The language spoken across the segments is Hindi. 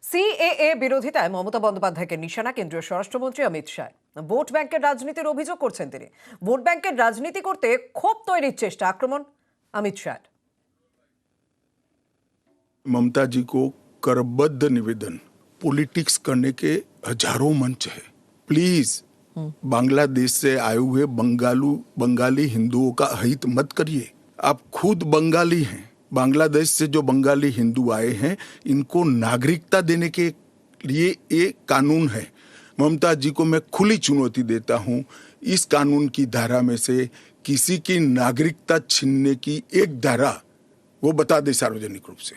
সিএএ বিরোধিতায় মমতা বন্দ্যোপাধ্যায়কে নিশানা কেন্দ্রীয় স্বরাষ্ট্রমন্ত্রী অমিত শাহ। ভোট ব্যাংকের রাজনীতির অভিযোগ করছেন তিনি। ভোট ব্যাংকের রাজনীতি করতে ক্ষোভ তৈরির চেষ্টা, আক্রমণ অমিত শাহ। ममता जी को करबद्ध निवेदन, पॉलिटिक्स करने के हजारों मंच है। प्लीज बांग्लादेश से आए हुए बंगाली हिंदुओं का हित मत करिए। आप खुद बंगाली हैं। बांग्लादेश से जो बंगाली हिंदू आए हैं इनको नागरिकता देने के लिए ये कानून है। ममता जी को मैं खुली चुनौती देता हूं, इस कानून की धारा में से किसी की नागरिकता छीनने की एक धारा वो बता दे सार्वजनिक रूप से।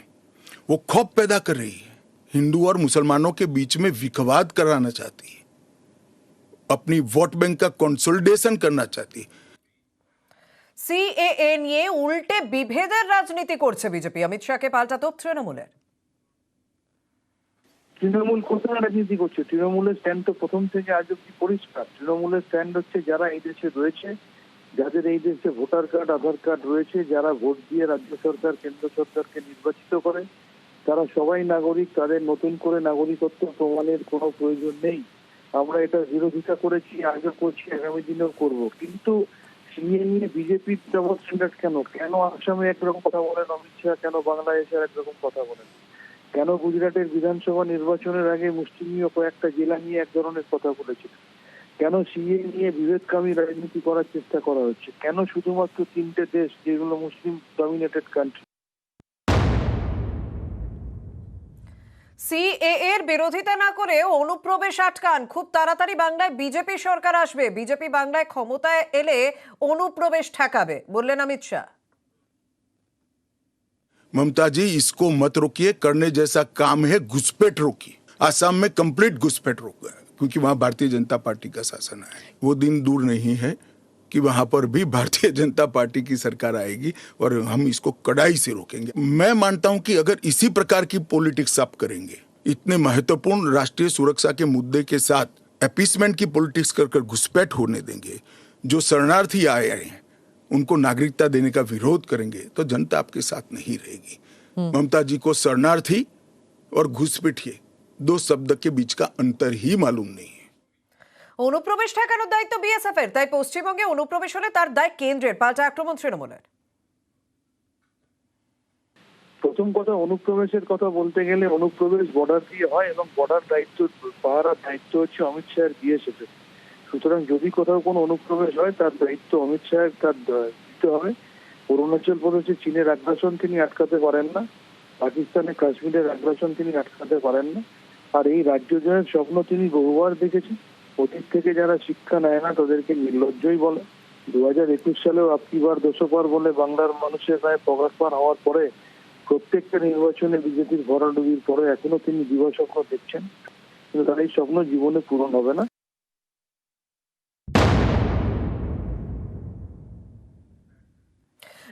वो खौफ पैदा कर रही है, हिंदू और मुसलमानों के बीच में विखवाद कराना चाहती है, अपनी वोट बैंक का कंसोलिडेशन करना चाहती है। সিএএ নিয়ে উল্টে বিভেদের রাজনীতি করছে বিজেপি। অমিত শাহকে পাল্টা তোপ তৃণমূলের। তৃণমূল কোথায় রাজনীতি করছে? তৃণমূলের স্ট্যান্ড তো প্রথম থেকে আজ অব্দি পরিষ্কার। তৃণমূলের স্ট্যান্ড হচ্ছে যারা এই দেশে রয়েছে, যাদের এই দেশে ভোটার কার্ড, আধার কার্ড রয়েছে, যারা ভোট দিয়ে রাজ্য সরকার, কেন্দ্র সরকারকে নির্বাচিত করে, তারা সবাই নাগরিক। তাদের নতুন করে নাগরিকত্ব প্রমাণের কোনো প্রয়োজন নেই। আমরা এটা বিরোধিতা করেছি, আগে করছি, আগামী দিনেও করব। কিন্তু সিএ নিয়ে বিজেপির ডাবল স্ট্যান্ডার্ড কেন? কেন আসামে একরকম কথা বলেন অমিত শাহ, কেন বাংলাদেশে একরকম কথা বলেন? কেন গুজরাটের বিধানসভা নির্বাচনের আগে মুসলিমীয় কয়েকটা জেলা নিয়ে এক ধরনের কথা বলেছিলেন? কেন সিএ নিয়ে বিভেদকামী রাজনীতি করার চেষ্টা করা হচ্ছে? কেন শুধুমাত্র 3টে দেশ যেগুলো মুসলিম ডমিনেটেড কান্ট্রি? সিএএ এর বিরোধিতা না করে অনুপ্রবেশ আটকান। খুব তাড়াতাড়ি বাংলায় বিজেপি সরকার আসবে, বিজেপি বাংলায় ক্ষমতায় এলে অনুপ্রবেশ ঠেকাবে বললেন অমিত শাহ। ममता जी, इसको मत रोकिए। करने जैसा काम है घुसपैठ रोकिए। आसाम में कंप्लीट घुसपैठ रोक गया, क्योंकि वहां भारतीय जनता पार्टी का शासन है। वो दिन दूर नहीं है कि वहां पर भी भारतीय जनता पार्टी की सरकार आएगी और हम इसको कड़ाई से रोकेंगे। मैं मानता हूं कि अगर इसी प्रकार की पॉलिटिक्स आप करेंगे, इतने महत्वपूर्ण राष्ट्रीय सुरक्षा के मुद्दे के साथ अपीसमेंट की पॉलिटिक्स कर घुसपैठ होने देंगे, जो शरणार्थी आए हैं उनको नागरिकता देने का विरोध करेंगे, तो जनता आपके साथ नहीं रहेगी। ममता जी को शरणार्थी और घुसपैठिए दो शब्द के बीच का अंतर ही मालूम नहीं है। অনুপ্রবেশ ঠেকানোর দায়িত্ব বিএসএফ এর, তাই পশ্চিমবঙ্গে অনুপ্রবেশ হলে তার দায় কেন্দ্রের। পাল্টা আক্রমণ তৃণমূলের। প্রথম কথা, অনুপ্রবেশের কথা বলতে গেলে অনুপ্রবেশ বর্ডার দিয়ে হয় এবং বর্ডার দায়িত্ব পাহারার দায়িত্ব হচ্ছে অমিত শাহের বিএসএফ এর। সুতরাং যদি কোথাও কোনো অনুপ্রবেশ হয় তার দায়িত্ব অমিত শাহের তার দিতে হবে। অরুণাচল প্রদেশে চীনের আগ্রাসন তিনি আটকাতে পারেন না, পাকিস্তানে কাশ্মীরের আগ্রাসন তিনি আটকাতে পারেন না। আর এই রাজ্য জয়ের স্বপ্ন তিনি বহুবার দেখেছেন। অতীত থেকে যারা শিক্ষা নেয় না তাদেরকে নির্লজ্জই বলে। 2021 সালেও আপকিবার 200 বলে বাংলার মানুষের গায়ে পগারপান হওয়ার পরে প্রত্যেকটা নির্বাচনে বিজেপির ভরাডুবির পরে এখনো তিনি দিবাস্বপ্ন দেখছেন, কিন্তু তার এই স্বপ্ন জীবনে পূরণ হবে না।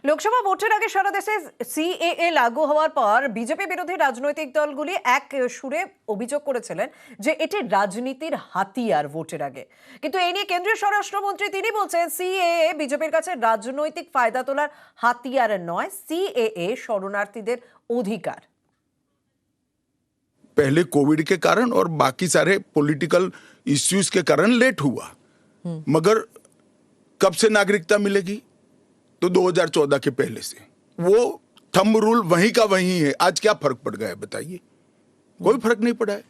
লোকসভা ভোটের আগে সারা দেশে সিএএ লাগু হওয়ার পর বিজেপি বিরোধী রাজনৈতিক দলগুলি এক সুরে অভিযোগ করেছিলেন যে এটি রাজনীতির হাতিয়ার ভোটের আগে। কিন্তু এই নিয়ে কেন্দ্রীয় স্বরাষ্ট্রমন্ত্রী তিনি বলছেন সিএএ বিজেপির কাছে রাজনৈতিক ফায়দা তোলার হাতিয়ার নয়, সিএএ শরণার্থীদের অধিকার। पहले कोविड के कारण और बाकी सारे पॉलिटिकल इश्यूज के कारण लेट हुआ, मगर कब से नागरिकता मिलेगी? तो 2014 के पहले से वो थंब रूल वहीं का वहीं है। आज क्या फर्क पड़ गया है बताइए? कोई फर्क नहीं पड़ा है।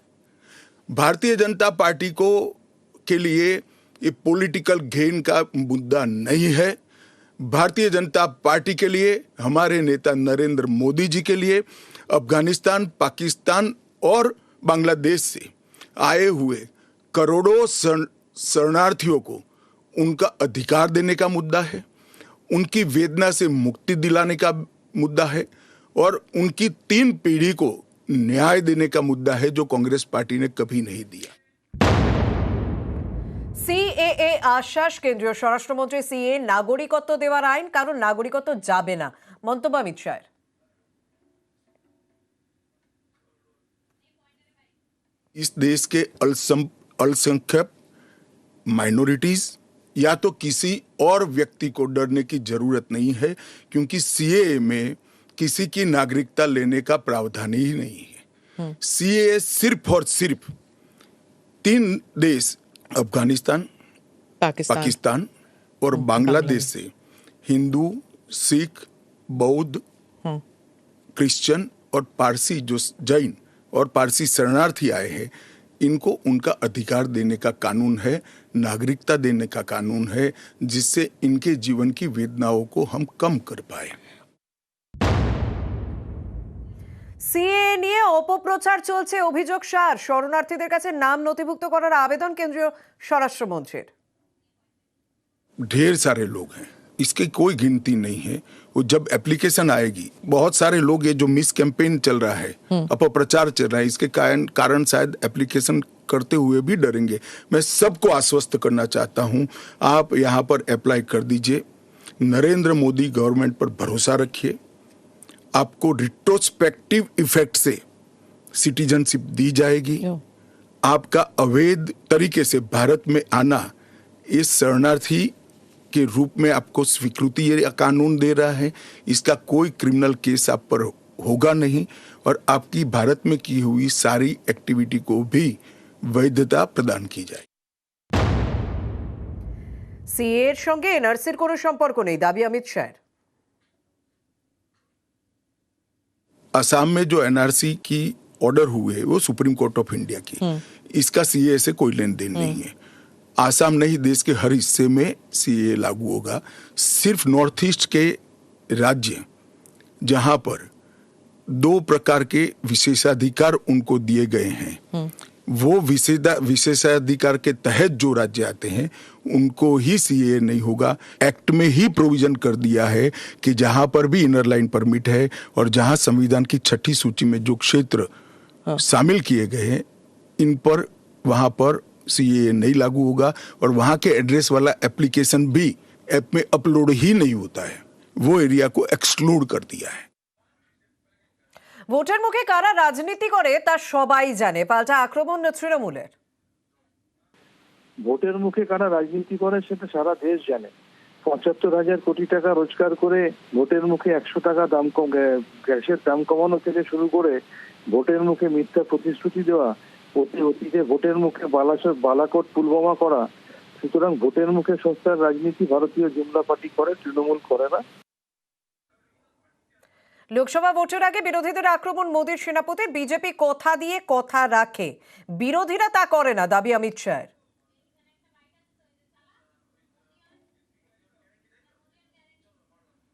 भारतीय जनता पार्टी को के लिए ये पॉलिटिकल गेन का मुद्दा नहीं है। भारतीय जनता पार्टी के लिए, हमारे नेता नरेंद्र मोदी जी के लिए अफगानिस्तान, पाकिस्तान और बांग्लादेश से आए हुए करोड़ों शरणार्थियों को उनका अधिकार देने का मुद्दा है, उनकी वेदना से मुक्ति दिलाने का मुद्दा है और उनकी 3 पीढ़ी को न्याय देने का मुद्दा है, जो कांग्रेस पार्टी ने कभी नहीं दिया। সিএএ আশ্বাস কেন্দ্রীয় স্বরাষ্ট্রমন্ত্রী, সিএ নাগরিকত্ব দেওয়ার আইন, কারণ নাগরিকত্ব যাবে না, মন্তব্য অমিত শাহের। इस देश के अल्पसंख्यक माइनॉरिटीज या तो किसी और व्यक्ति को डरने की जरूरत नहीं है, क्योंकि सीएए में किसी की नागरिकता लेने का प्रावधान ही नहीं है। सीएए सिर्फ और सिर्फ 3 देश अफगानिस्तान, पाकिस्तान और बांग्लादेश से हिंदू, सिख, बौद्ध, क्रिश्चियन और पारसी जो जैन और पारसी शरणार्थी आए हैं, इनको उनका अधिकार देने का कानून है, नागरिकता देने का कानून है, जिससे इनके जीवन की वेदनाओं को हम कम कर पाए। সিএএ নিয়ে অপপ্রচার চলছে অভিযোগ সার শরণার্থীদের কাছে নাম নথিভুক্ত করার আবেদন কেন্দ্রীয় স্বরাষ্ট্রমন্ত্রীর। ढेर सारे लोग हैं, इसकी कोई गिनती नहीं है। वो जब एप्लीकेशन आएगी, बहुत सारे लोग, ये जो मिस कैंपेन चल रहा है, अपप्रचार चल रहा है, इसके कारण शायद एप्लीकेशन करते हुए भी डरेंगे। मैं सबको आश्वस्त करना चाहता हूं, आप यहां पर अप्लाई कर दीजिए। नरेंद्र मोदी गवर्नमेंट पर भरोसा रखिए। आपको रिट्रोस्पेक्टिव इफेक्ट से सिटीजनशिप दी जाएगी। आपका अवैध तरीके से भारत में आना इस शरणार्थी के रूप में आपको स्वीकृति ये कानून दे रहा है। इसका कोई क्रिमिनल केस आप पर होगा नहीं और आपकी भारत में की हुई सारी एक्टिविटी को भी वैधता प्रदान की जाए। সিএএর সঙ্গে এনআরসির কোনো সম্পর্ক নেই দাবি অমিত শাহের। असम में जो एनआरसी की ऑर्डर हुए वो सुप्रीम कोर्ट ऑफ इंडिया की, इसका सीए से कोई लेन देन नहीं है। आसाम नहीं, देश के हर हिस्से में सीए लागू होगा। सिर्फ नॉर्थ ईस्ट के राज्य जहां पर 2 प्रकार के विशेषाधिकार उनको दिए गए हैं, वो विशेषाधिकार के तहत जो राज्य आते हैं उनको ही सीए नहीं होगा। एक्ट में ही प्रोविजन कर दिया है कि जहां पर भी इनर लाइन परमिट है और जहां संविधान की 6ठी सूची में जो क्षेत्र शामिल किए गए हैं, इन पर वहां पर सीए नहीं लागू होगा और वहां के एड्रेस वाला एप्लीकेशन भी ऐप में अपलोड ही नहीं होता है। वो एरिया को एक्सक्लूड कर दिया है। ভোটের মুখে কারা রাজনীতি করে তা সবাই জানে, পাল্টা আক্রমণ তৃণমূলের। ভোটের মুখে কারা রাজনীতি করে সেটা সারা দেশ জানে। ৭৫,০০০ কোটি টাকা রোজগার করে ভোটের মুখে ১০০ টাকা দাম কম গ্যাসের দাম কমানো থেকে শুরু করে ভোটের মুখে মিথ্যা প্রতিশ্রুতি দেওয়া, অতীতে ভোটের মুখে বালাকোট পুলওয়ামা করা। সুতরাং ভোটের মুখে সস্তার রাজনীতি ভারতীয় জুমলা পার্টি করে, তৃণমূল করে না। লোকসভা ভোটের আগে বিরোধীদের আক্রমণ মোদীর সেনাপতির। বিজেপি কথা দিয়ে কথা রাখে, বিরোধীরা তা করে না, দাবি অমিত শাহের।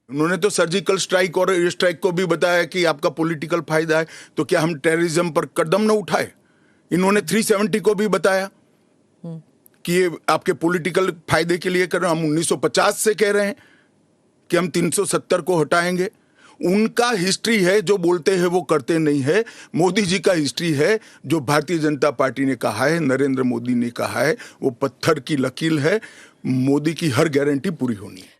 उन्होंने तो सर्जिकल स्ट्राइक और एयर स्ट्राइक को भी बताया कि आपका पॉलिटिकल फायदा है, तो क्या हम टेररिज्म पर कदम न उठाए? इन्होंने 370 को भी बताया कि ये आपके पॉलिटिकल फायदे के लिए कर रहे हैं। हम 1950 से कह रहे हैं कि हम 370 को हटाएंगे। उनका हिस्ट्री है, जो बोलते हैं वो करते नहीं है। मोदी जी का हिस्ट्री है, जो भारतीय जनता पार्टी ने कहा है, नरेंद्र मोदी ने कहा है, वो पत्थर की लकीर है। मोदी की हर गारंटी पूरी होनी है।